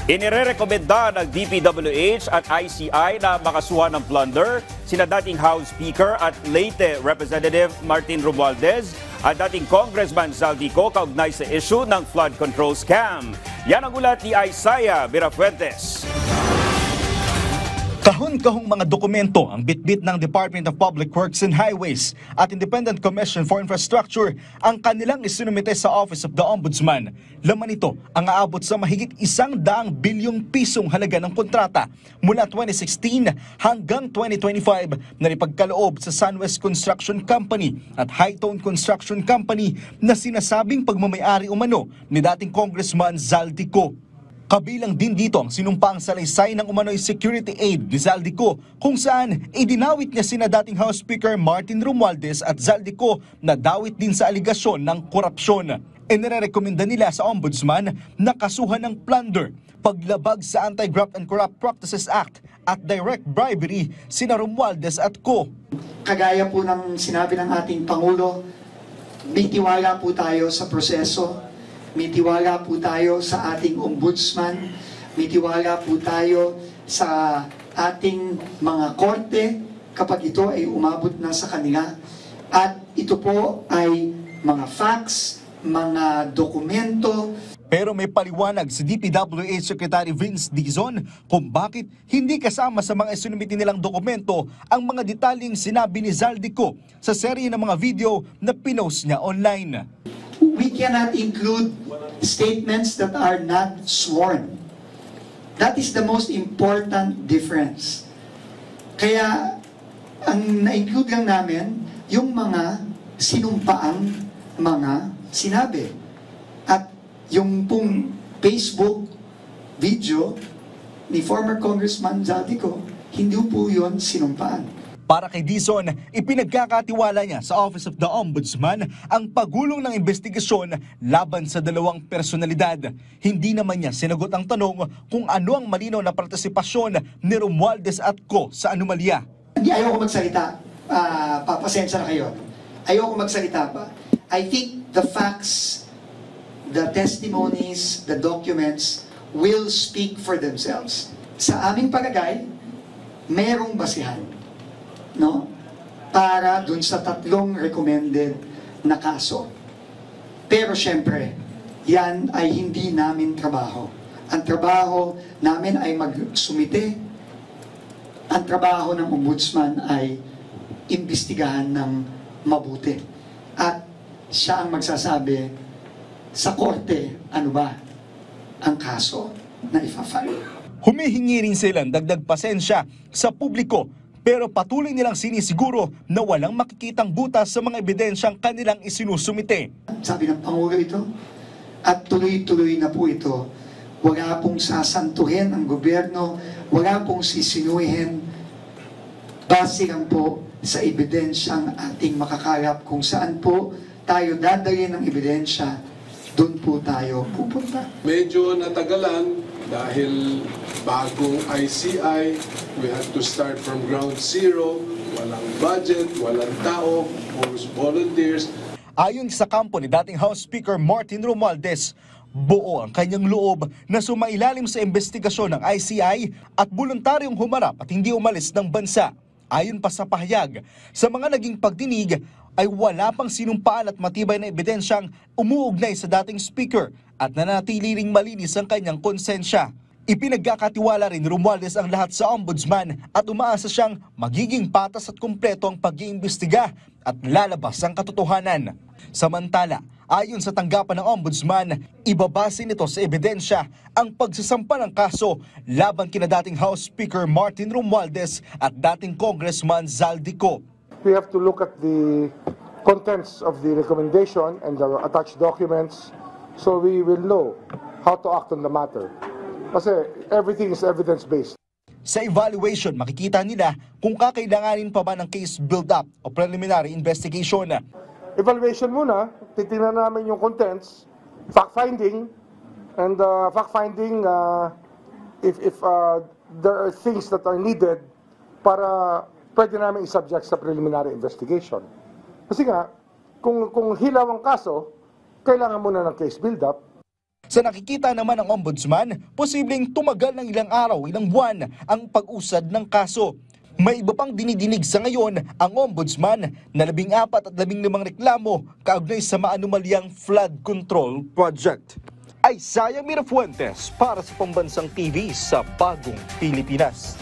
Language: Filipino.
Inirekomenda ng DPWH at ICI na makasuhan ng plunder sina dating House Speaker at Leyte Representative Martin Romualdez at dating Congressman Zaldico kaugnay sa issue ng flood control scam. Yan ang ulat ni Isaiah Mirafuentes. Kahon-kahong mga dokumento ang bitbit ng Department of Public Works and Highways at Independent Commission for Infrastructure ang kanilang isinumite sa Office of the Ombudsman. Laman nito ang aabot sa mahigit 100 bilyong pisong halaga ng kontrata mula 2016 hanggang 2025 na ipagkaloob sa Sunwest Construction Company at Hightone Construction Company na sinasabing pagmamayari umano ni dating Congressman Zaldico. Kabilang din dito ang sinumpaang salaysay ng umano'y security aid ni Zaldico kung saan idinawit niya sina dating House Speaker Martin Romualdez at Zaldico na dawit din sa aligasyon ng korupsyon. Inirekomenda nila sa Ombudsman na kasuhan ng plunder, paglabag sa Anti-Graft and Corrupt Practices Act at direct bribery sina Romualdez at co. Kagaya po ng sinabi ng ating Pangulo, may tiwala po tayo sa proseso. May tiwala po tayo sa ating ombudsman, may tiwala po tayo sa ating mga korte kapag ito ay umabot na sa kanila. At ito po ay mga facts, mga dokumento. Pero may paliwanag si DPWH Secretary Vince Dizon kung bakit hindi kasama sa mga isinumiti nilang dokumento ang mga detalyeng sinabi ni Zaldico sa serye ng mga video na pinost niya online. We cannot include statements that are not sworn. That is the most important difference. Kaya, ang na-include lang namin, yung mga sinumpaang mga sinabi. At yung pong Facebook video ni former Congressman Zaldico, hindi po yun sinumpaan. Para kay Dizon, ipinagkakatiwala niya sa Office of the Ombudsman ang pagulong ng investigasyon laban sa dalawang personalidad. Hindi naman niya sinagot ang tanong kung ano ang malinaw na partisipasyon ni Romualdez at co sa anomalya. Hindi, ayoko magsalita. Papasensya na kayo. Ayoko magsalita pa. I think the facts, the testimonies, the documents will speak for themselves. Sa aming palagay, merong basihan, no? Para dun sa tatlong recommended na kaso. Pero syempre, yan ay hindi namin trabaho. Ang trabaho namin ay magsumite. Ang trabaho ng ombudsman ay imbestigahan ng mabuti. At siya ang magsasabi sa korte, ano ba ang kaso na ifa-file. Humihingi rin silang dagdag pasensya sa publiko pero patuloy nilang sinisiguro na walang makikitang butas sa mga ebidensyang kanilang isinusumite. Sabi ng Pangulo ito, at tuloy-tuloy na po ito. Wala pong sasantuhin ang gobyerno, wala pong sisinuhin. Base lang po sa ebidensyang ating makakalap kung saan po tayo dadalhin ng ebidensya, doon po tayo pupunta. Medyo natagalan dahil bagong ICI, we had to start from ground zero, walang budget, walang tao, puro volunteers. Ayon sa kampo ni dating House Speaker Martin Romualdez, buo ang kanyang loob na sumailalim sa investigasyon ng ICI at voluntaryong humarap at hindi umalis ng bansa. Ayon pa sa pahayag, sa mga naging pagdinig ay wala pang sinumpaan at matibay na ebidensyang umuugnay sa dating speaker at nanatili ring malinis ang kanyang konsensya. Ipinagkakatiwala rin ni Romualdez ang lahat sa ombudsman at umaasa siyang magiging patas at kumpleto ang pag-iimbestiga at lalabas ang katotohanan. Samantala, ayon sa tanggapan ng ombudsman, ibabase nito sa ebidensya ang pagsasampa ng kaso laban kina dating House Speaker Martin Romualdez at dating Congressman Zaldico. We have to look at the contents of the recommendation and the attached documents so we will know how to act on the matter. Kasi everything is evidence-based. Sa evaluation, makikita nila kung kakailanganin pa ba ng case build-up o preliminary investigation. Evaluation muna, titingnan namin yung contents, fact-finding, and fact-finding if there are things that are needed para pwede namin i-subject sa preliminary investigation. Kasi nga, kung hilaw ang kaso, kailangan muna ng case build-up. Sa nakikita naman ng Ombudsman, posibleng tumagal ng ilang araw, ilang buwan ang pag-usad ng kaso. May iba pang dinidinig sa ngayon ang Ombudsman na 14 at 15 reklamo kaugnay sa maanumalyang flood control project. Isaiah Mirafuentes para sa Pambansang TV sa Bagong Pilipinas.